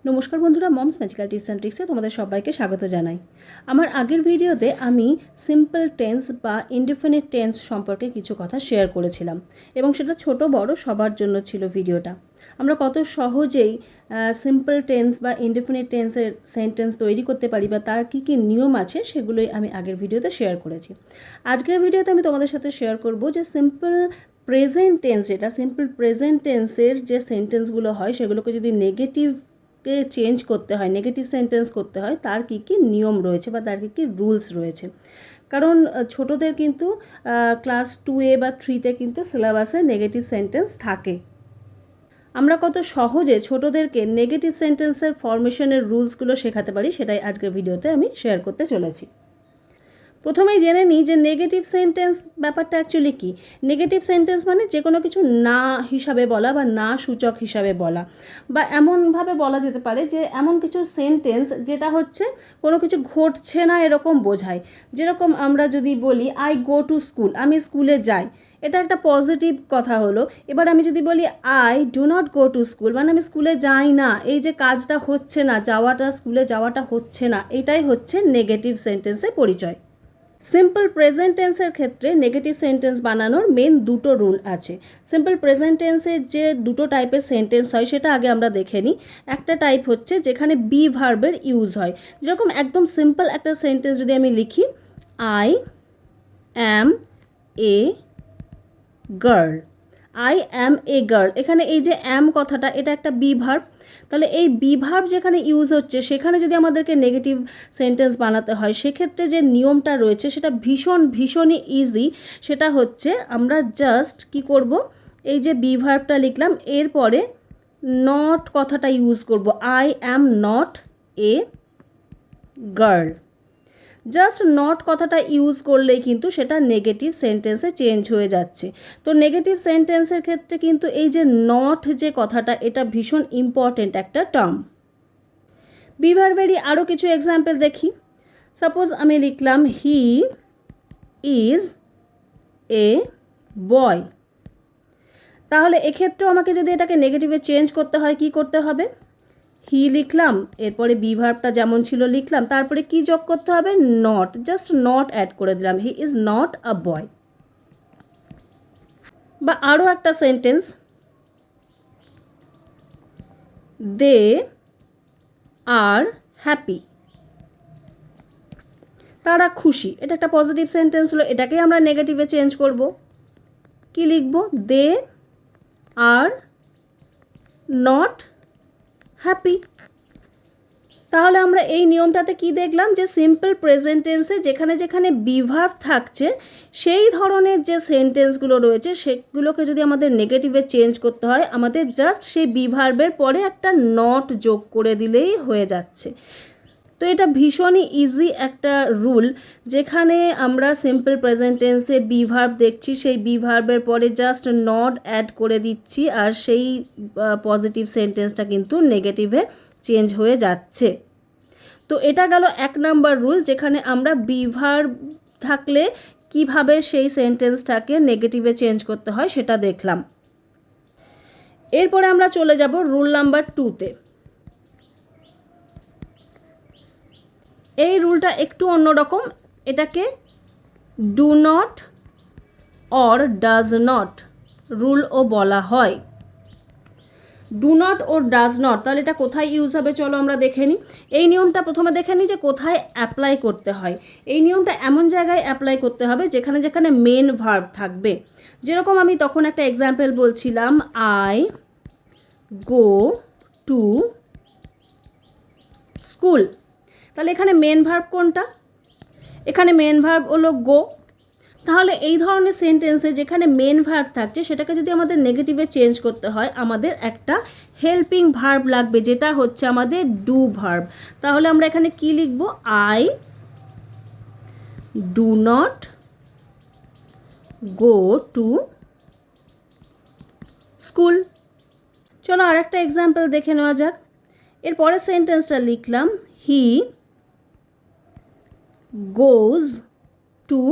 নমস্কার বন্ধুরা, moms magical tips and ট্রিক্সে তোমাদের সবাইকে স্বাগত জানাই। আমার আগের ভিডিওতে আমি সিম্পল টেন্স বা ইনডিফিনিট টেন্স সম্পর্কে কিছু কথা শেয়ার করেছিলাম এবং সেটা ছোট বড় সবার জন্য ছিল ভিডিওটা। আমরা কত সহজেই সিম্পল টেন্স বা ইনডিফিনিট টেন্সের সেন্টেন্স তৈরি করতে পারি বা তার কী কী নিয়ম আছে সেগুলোই আমি আগের ভিডিওতে শেয়ার করেছি। আজকের ভিডিওতে আমি তোমাদের সাথে শেয়ার করব যে সিম্পল প্রেজেন্ট টেন্স, যেটা সিম্পল প্রেজেন্ট টেন্সের যে সেন্টেন্সগুলো হয় সেগুলোকে যদি নেগেটিভকে চেঞ্জ করতে হয়, নেগেটিভ সেন্টেন্স করতে হয়, তার কী কী নিয়ম রয়েছে বা তার কী কী রুলস রয়েছে। কারণ ছোটদের কিন্তু ক্লাস 2A বা 3তে কিন্তু সিলেবাসে নেগেটিভ সেন্টেন্স থাকে। আমরা কত সহজে ছোটদেরকে নেগেটিভ সেন্টেন্সের ফরমেশনের রুলসগুলো শেখাতে পারি সেটাই আজকের ভিডিওতে আমি শেয়ার করতে চলেছি। প্রথমেই জেনে নিই যে নেগেটিভ সেন্টেন্স ব্যাপারটা অ্যাকচুয়ালি কী। নেগেটিভ সেন্টেন্স মানে যে কোনো কিছু না হিসাবে বলা বা না সূচক হিসাবে বলা, বা এমনভাবে বলা যেতে পারে যে এমন কিছু সেন্টেন্স যেটা হচ্ছে কোনো কিছু ঘটছে না এরকম বোঝায়। যেরকম আমরা যদি বলি আই গো টু স্কুল, আমি স্কুলে যাই, এটা একটা পজিটিভ কথা হলো। এবার আমি যদি বলি I do not go to school, মানে আমি স্কুলে যাই না, এই যে কাজটা হচ্ছে না, স্কুলে যাওয়াটা হচ্ছে না, এটাই হচ্ছে নেগেটিভ সেন্টেন্সের পরিচয়। সিম্পল প্রেজেন্ট টেন্সের ক্ষেত্রে নেগেটিভ সেন্টেন্স বানানোর মেন দুটো রুল আছে। সিম্পল প্রেজেন্ট টেন্সের যে দুটো টাইপের সেন্টেন্স হয় সেটা আগে আমরা দেখে নিই। একটা টাইপ হচ্ছে যেখানে বি ভার্বের ইউজ হয়। যেরকম একদম সিম্পল একটা সেন্টেন্স যদি আমি লিখি I am a girl, I am a girl, এখানে এই যে অ্যাম কথাটা এটা একটা বি ভার্ব। তাহলে এই বি ভার্ব যেখানে ইউজ হচ্ছে সেখানে যদি আমাদেরকে নেগেটিভ সেন্টেন্স বানাতে হয় সেক্ষেত্রে যে নিয়মটা রয়েছে সেটা ভীষণই ইজি। সেটা হচ্ছে আমরা জাস্ট কি করব, এই যে বি ভার্বটা লিখলাম এরপরে নট কথাটা ইউজ করব, I am not a girl. Just not কথাটা ইউজ করলেই কিন্তু সেটা নেগেটিভ সেন্টেন্সে চেঞ্জ হয়ে যাচ্ছে। তো নেগেটিভ সেন্টেন্সের ক্ষেত্রে কিন্তু এই যে নট যে কথাটা এটা ভীষণ ইম্পর্টেন্ট একটা টার্ম। বি ভার্বেরই আরও কিছু এক্সাম্পল দেখি। সাপোজ আমি লিখলাম হি ইজ এ বয়, তাহলে এক্ষেত্রেও আমাকে যদি এটাকে নেগেটিভে চেঞ্জ করতে হয় কি করতে হবে, হি লিখলাম, এরপরে বি ভার্বটা যেমন ছিল লিখলাম, তারপরে কি যোগ করতে হবে, নট, জাস্ট নট অ্যাড করে দিলাম, হি ইজ নট আ বয়। বা আরও একটা সেন্টেন্স, দে আর হ্যাপি, তারা খুশি, এটা একটা পজিটিভ সেন্টেন্স হলো, এটাকেই আমরা নেগেটিভে চেঞ্জ করব। কি লিখব, দে আর নট হ্যাপি। তাহলে আমরা এই নিয়মটাতে কি দেখলাম যে সিম্পল প্রেজেন্ট টেন্সে যেখানে যেখানে বি ভার্ব থাকছে সেই ধরনের যে সেন্টেন্সগুলো রয়েছে সেগুলোকে যদি আমাদের নেগেটিভে চেঞ্জ করতে হয় আমাদের জাস্ট সেই বি ভার্বের পরে একটা নট যোগ করে দিলেই হয়ে যাচ্ছে। তো এটা ভীষণই ইজি একটা রুল, যেখানে আমরা সিম্পল প্রেজেন্ট টেন্সে বি ভার্ব দেখছি সেই বি ভার্বের পরে জাস্ট নট অ্যাড করে দিচ্ছি আর সেই পজিটিভ সেন্টেন্সটা কিন্তু নেগেটিভে চেঞ্জ হয়ে যাচ্ছে। তো এটা গেল 1 নাম্বার রুল, যেখানে আমরা বি ভার্ব থাকলে কিভাবে সেই সেন্টেন্সটাকে নেগেটিভে চেঞ্জ করতে হয় সেটা দেখলাম। এরপরে আমরা চলে যাব রুল নাম্বার 2তে। এই রুলটা একটু অন্যরকম, এটাকে do not or does not রুলও বলা হয়। ডু নট ও ডাজ নট, তাহলে এটা কোথায় ইউজ হবে চলো আমরা দেখে নিই। এই নিয়মটা প্রথমে দেখে নিই যে কোথায় অ্যাপ্লাই করতে হয়। এই নিয়মটা এমন জায়গায় অ্যাপ্লাই করতে হবে যেখানে যেখানে মেন ভার্ব থাকবে। যেরকম আমি তখন একটা এক্সাম্পল বলছিলাম আই গো টু স্কুল, তাহলে এখানে মেন ভার্ব কোনটা, এখানে মেন ভার্ব হলো গো। তাহলে এই ধরনের সেন্টেন্সে যেখানে মেন ভার্ব থাকছে সেটাকে যদি আমাদের নেগেটিভে চেঞ্জ করতে হয় আমাদের একটা হেল্পিং ভার্ব লাগবে, যেটা হচ্ছে আমাদের ডু ভার্ব। তাহলে আমরা এখানে কি লিখব, I do not go to school. চলো আর একটা এক্সাম্পল দেখে নেওয়া যাক। এর পরের সেন্টেন্সটা লিখলাম হি গোজ টু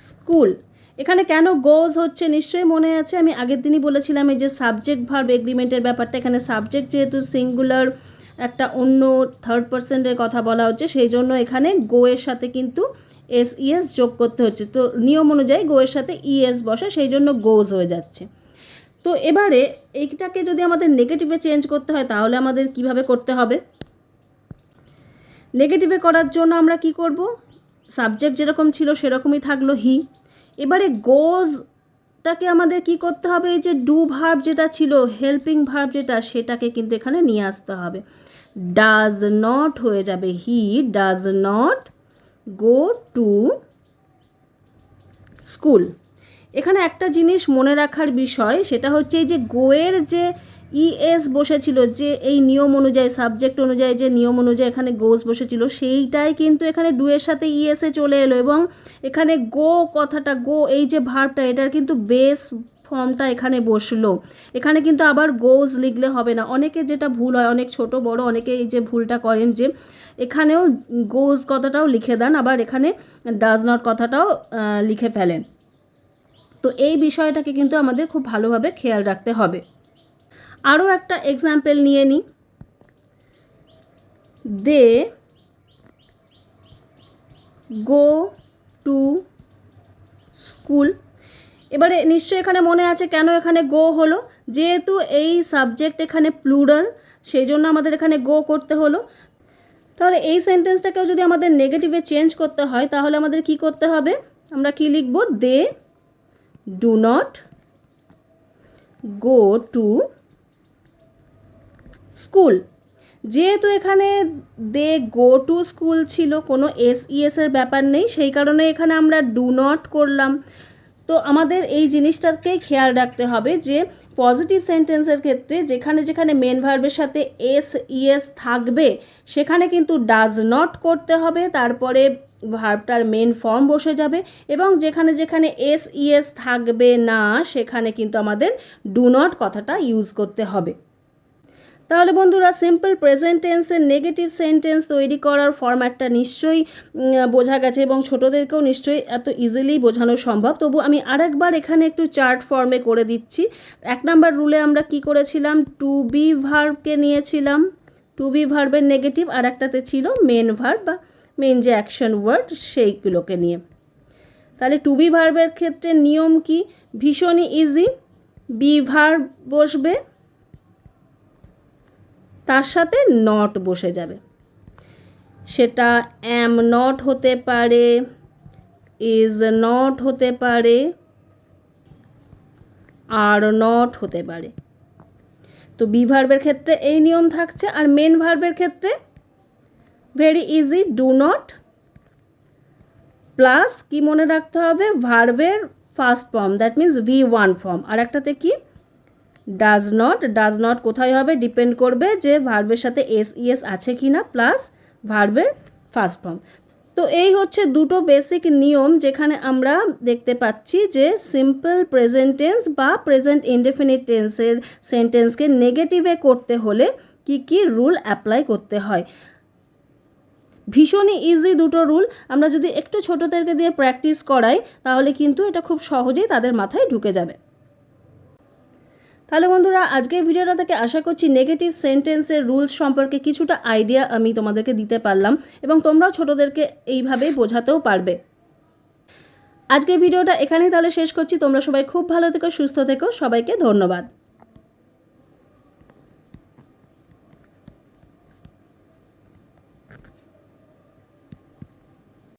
স্কুল। এখানে কেন গোজ হচ্ছে নিশ্চয়ই মনে আছে, আমি আগের দিনই বলেছিলাম এই যে সাবজেক্ট ভার্ব এগ্রিমেন্টের ব্যাপারটা। এখানে সাবজেক্ট যেহেতু সিঙ্গুলার, একটা অন্য থার্ড পার্সনের কথা বলা হচ্ছে, সেই জন্য এখানে গো এর সাথে কিন্তু এস যোগ করতে হচ্ছে। তো নিয়ম অনুযায়ী গো এর সাথে ইএস বসে, সেই জন্য গোজ হয়ে যাচ্ছে। তো এবারে এইটাকে যদি আমাদের নেগেটিভে চেঞ্জ করতে হয় তাহলে আমাদের কিভাবে করতে হবে? নেগেটিভে করার জন্য আমরা কি করব, সাবজেক্ট যেরকম ছিল সেরকমই থাকলো হি। এবারে গোজটাকে আমাদের কি করতে হবে, এই যে ডু ভার্ব যেটা ছিল, হেল্পিং ভার্ব যেটা, সেটাকে কিন্তু এখানে নিয়ে আসতে হবে। ডাজ নট হয়ে যাবে he does not go to school. এখানে একটা জিনিস মনে রাখার বিষয়, সেটা হচ্ছে এই যে গোয়ের যে ইএস বসেছিল, যে এই নিয়ম অনুযায়ী সাবজেক্ট অনুযায়ী যে নিয়ম অনুযায়ী এখানে গোস বসেছিল, সেইটাই কিন্তু এখানে ডুয়ের সাথে ইএসে চলে এলো। এবং এখানে গো কথাটা, গো এই যে ভার্বটা, এটার কিন্তু বেস ফর্মটা এখানে বসলো। এখানে কিন্তু আবার গোজ লিখলে হবে না। অনেকে যেটা ভুল হয়, অনেক ছোট বড় অনেকে এই যে ভুলটা করেন যে এখানেও গোজ কথাটাও লিখে দেন, আবার এখানে ডাজ নট কথাটাও লিখে ফেলেন। তো এই বিষয়টাকে কিন্তু আমাদের খুব ভালোভাবে খেয়াল রাখতে হবে। আরও একটা এক্সাম্পল নিয়ে নিই। দে গো টু স্কুল। এবারে নিশ্চয়ই এখানে মনে আছে কেন এখানে গো হলো, যেহেতু এই সাবজেক্ট এখানে প্লুরাল, সেই জন্য আমাদের এখানে গো করতে হলো। তাহলে এই সেন্টেন্সটাকেও যদি আমাদের নেগেটিভে চেঞ্জ করতে হয় তাহলে আমাদের কি করতে হবে, আমরা কি লিখব, they do not go to school. যেহেতু এখানে দে গো টু স্কুল ছিল, কোনো এর ব্যাপার নেই, সেই কারণে এখানে আমরা ডু নট করলাম। তো আমাদের এই জিনিসটাকেই খেয়াল রাখতে হবে যে পজিটিভ সেন্টেন্সের ক্ষেত্রে যেখানে যেখানে মেন ভার্বের সাথে এস থাকবে সেখানে কিন্তু ডাজ নট করতে হবে, তারপরে ভার্বটার মেন ফর্ম বসে যাবে। এবং যেখানে যেখানে এস থাকবে না সেখানে কিন্তু আমাদের ডু নট কথাটা ইউজ করতে হবে। তাহলে বন্ধুরা, সিম্পল প্রেজেন্ট টেন্সের নেগেটিভ সেন্টেন্স তৈরি করার ফরম্যাটটা নিশ্চয়ই বোঝা গেছে এবং ছোটোদেরকেও নিশ্চয়ই এত ইজিলি বোঝানো সম্ভব। তবু আমি আরেকবার এখানে একটু চার্ট ফর্মে করে দিচ্ছি। 1 নাম্বার রুলে আমরা কি করেছিলাম, টু বি ভার্বকে নিয়েছিলাম, টু বি ভার্বের নেগেটিভ, আর একটাতে ছিল মেন ভার্ব বা মেন যে অ্যাকশন ওয়ার্ড সেইগুলোকে নিয়ে। তাহলে টু বি ভার্বের ক্ষেত্রে নিয়ম কি, ভীষণই ইজি। বি ভার্ব বসবে, তার সাথে নট বসে যাবে। সেটা অ্যাম নট হতে পারে, ইজ নট হতে পারে, আর নট হতে পারে। তো বি ভার্বের ক্ষেত্রে এই নিয়ম থাকছে। আর মেন ভার্বের ক্ষেত্রে very easy, do not plus কি মনে রাখতে হবে, ভার্বের first form, that means V1 form. আর একটাতে কি, ডাজ নট কোথায় হবে, ডিপেন্ড করবে যে ভার্বের সাথে এস আছে কি না, প্লাস ভার্বের ফার্স্ট ফর্ম। তো এই হচ্ছে দুটো বেসিক নিয়ম, যেখানে আমরা দেখতে পাচ্ছি যে সিম্পল প্রেজেন্ট টেন্স বা প্রেজেন্ট ইনডেফিনিট টেন্সের সেন্টেন্সকে নেগেটিভে করতে হলে কি কি রুল অ্যাপ্লাই করতে হয়। ভীষণই ইজি দুটো রুল। আমরা যদি একটু ছোটোদেরকে দিয়ে প্র্যাকটিস করাই তাহলে কিন্তু এটা খুব সহজেই তাদের মাথায় ঢুকে যাবে। তাহলে বন্ধুরা, আজকের ভিডিওটা থেকে আশা করছি নেগেটিভ সেন্টেন্সের রুলস সম্পর্কে কিছুটা আইডিয়া আমি তোমাদেরকে দিতে পারলাম এবং তোমরাও ছোটোদেরকে এইভাবেই বোঝাতেও পারবে। আজকের ভিডিওটা এখানেই তাহলে শেষ করছি। তোমরা সবাই খুব ভালো থেকো, সুস্থ থেকো। সবাইকে ধন্যবাদ।